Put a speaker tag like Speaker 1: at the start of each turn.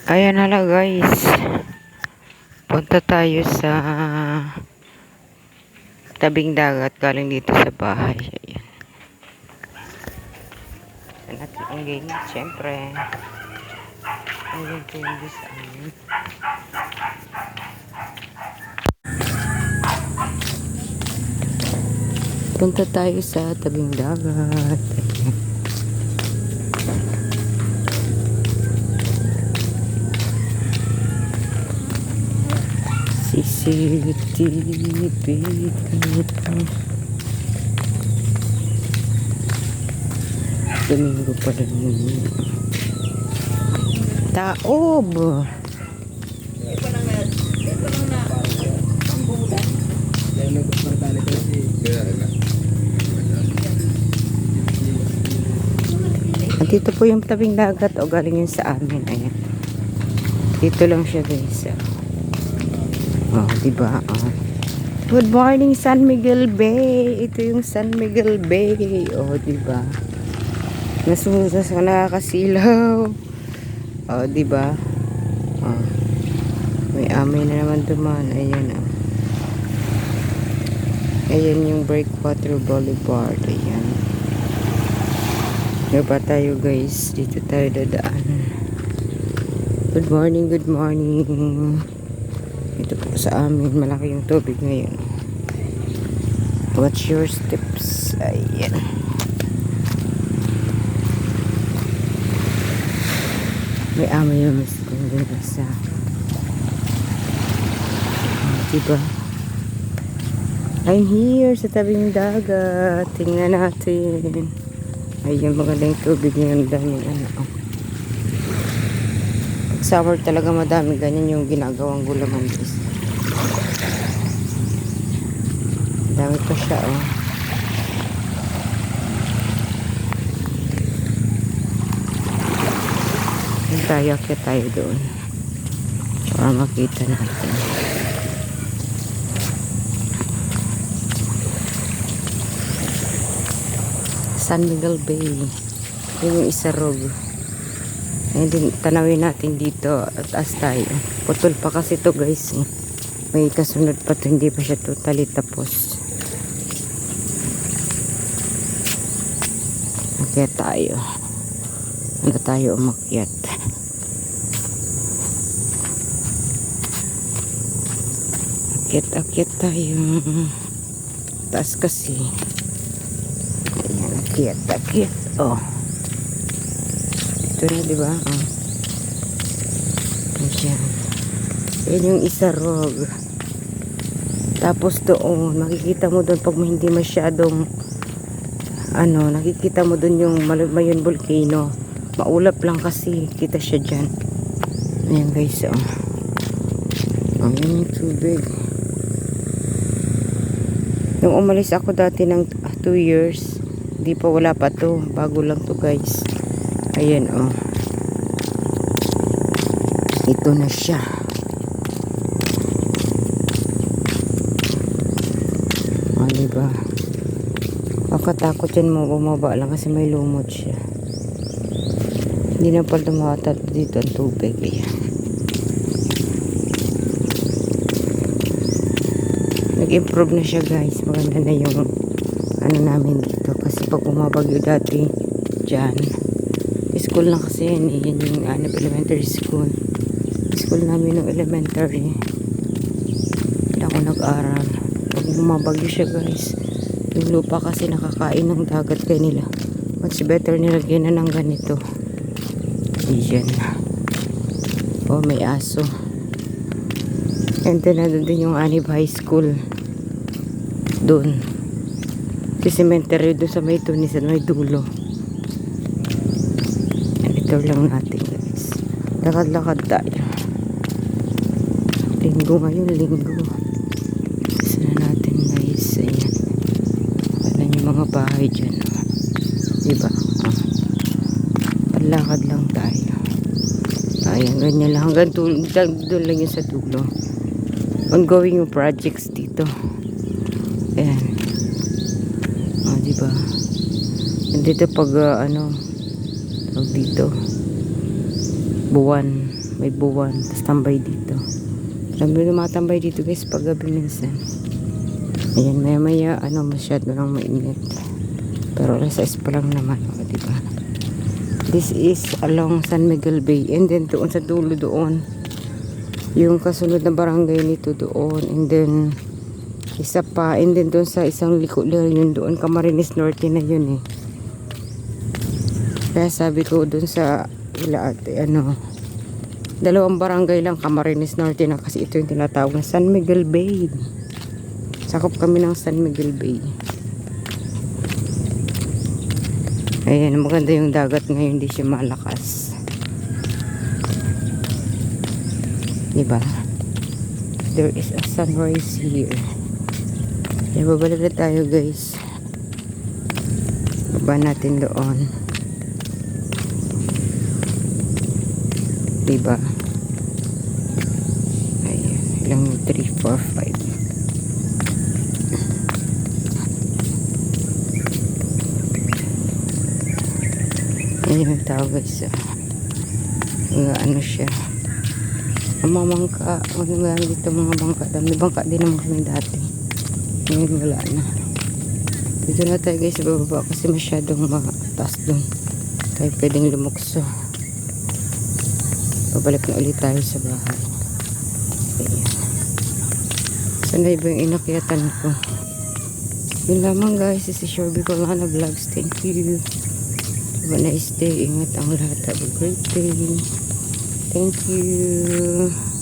Speaker 1: Ayan na lang guys. Punta tayo sa tabing dagat galing dito sa bahay. Ayan. Saan natin ang game? Siyempre. Ang game ko yung sa amin. Punta tayo sa tabing dagat. CCTV. Domingo pa rin yun. Taob. Dito po yung tabing dagat o galing yun sa amin. Ayan. Dito lang siya guys. Oh, diba? Oh. Good morning San Miguel Bay. Ito yung San Miguel Bay. Oh, diba? Nasumusas ka nakakasilaw. Oh, diba? Oh. May amoy na naman duman. Ayan, oh. Ayan yung Breakwater Boulevard. Ayan. Diba tayo guys? Dito tayo dadaan. Good morning, good morning. Ito po sa amin. Malaki yung tubig ngayon. Watch your steps. Ayan. May amoy yung miskin din sa diba? I'm here sa tabing dagat. Tingnan natin. Ayun, magandang tubig ngayon. Daming ano. Pag summer talaga madami. Ganyan yung ginagawang gulaman guys. Dami pa siya oh. Tayo doon para makita natin. San Miguel Bay. Yung Isarog. Ayun din, tanawin natin dito at as tayo. Putol pa kasi to guys. May kasunod pa to, hindi pa siya totally tapos. Akyat tayo. Ano tayo umakyat? Akyat tayo. Taas kasi. Ayan, akyat. Oh. Ito na, diba? Oh. Ayan. Ayan yung Isarog. Tapos doon, makikita mo doon pag hindi masyadong ano, nakikita mo doon yung Mayon Volcano. Maulap lang kasi. Kita siya dyan. Ayan guys, oh. Ayan yung tubig. Nung umalis ako dati ng 2 years, di pa wala pa to. Bago lang to guys. Ayan oh. Ito na siya. Oh, diba? Makatakot yan mo bumaba lang kasi may lumot siya. Hindi na pala tumatat dito ang tubig. Ayan. Nag-improve na siya guys. Maganda na yung ano namin dito. Kasi pag bumabagyo dati dyan. School lang kasi yan. Yan yung elementary school. School namin ng elementary. Hindi ako nag-aral. Pag bumabagyo siya guys. Yung lupa kasi nakakain ng dagat kanila. Much better nilagyan na ng ganito. Diyan. Oh, may aso. And then din yung Anib High School. Doon. Sa cemetery doon sa may tunis at may dulo. Ito lang natin guys. Lakad-lakad tayo. Linggo ngayon, linggo. Sana natin guys. Ayan. Alam yung mga bahay dyan. Diba? Palakad lang tayo. Ayan, ganyan lang. Hanggang doon lang yun sa dulo. Ongoing yung projects dito. Ayan. Diba? Dito pag ano tawag dito buwan may buwan. Tapos tambay dito. Sabi lumatambay dito guys pag gabi minsan. Ayan, maya maya masyado lang mainit. Pero alas 6 pa lang naman, diba? This is along San Miguel Bay. And then doon sa dulo doon, yung kasunod na barangay nito doon. And then isa pa. And then doon sa isang liko lang yun doon. Camarines Norte na yun eh. Kaya sabi ko doon sa dalawang barangay lang Camarines Norte na, kasi ito yung tinatawag na San Miguel Bay. Sakop kami ng San Miguel Bay. Ayan, maganda yung dagat ngayon, hindi siya malakas. Diba? There is a sunrise here. Kaya babalik na tayo guys. Baba natin doon. Diba? Ayan, ilang 3, 4, 5. Ayan yung tao guys. Siya. Ang mga bangka. Wala dito mga bangka. Dami bangka din naman kami dati. Ngayon wala na. Dito na tayo guys sa bababa kasi masyadong mataas doon. Tayo pwedeng lumukso. Pabalik na ulit tayo sa bahay. Ayan. Sana iba yung inakyatan ko. Yun lamang guys. This is your Bicolana Vlogs. Thank you. Have a nice day. Ingat ang lahat. Have a great day. Thank you.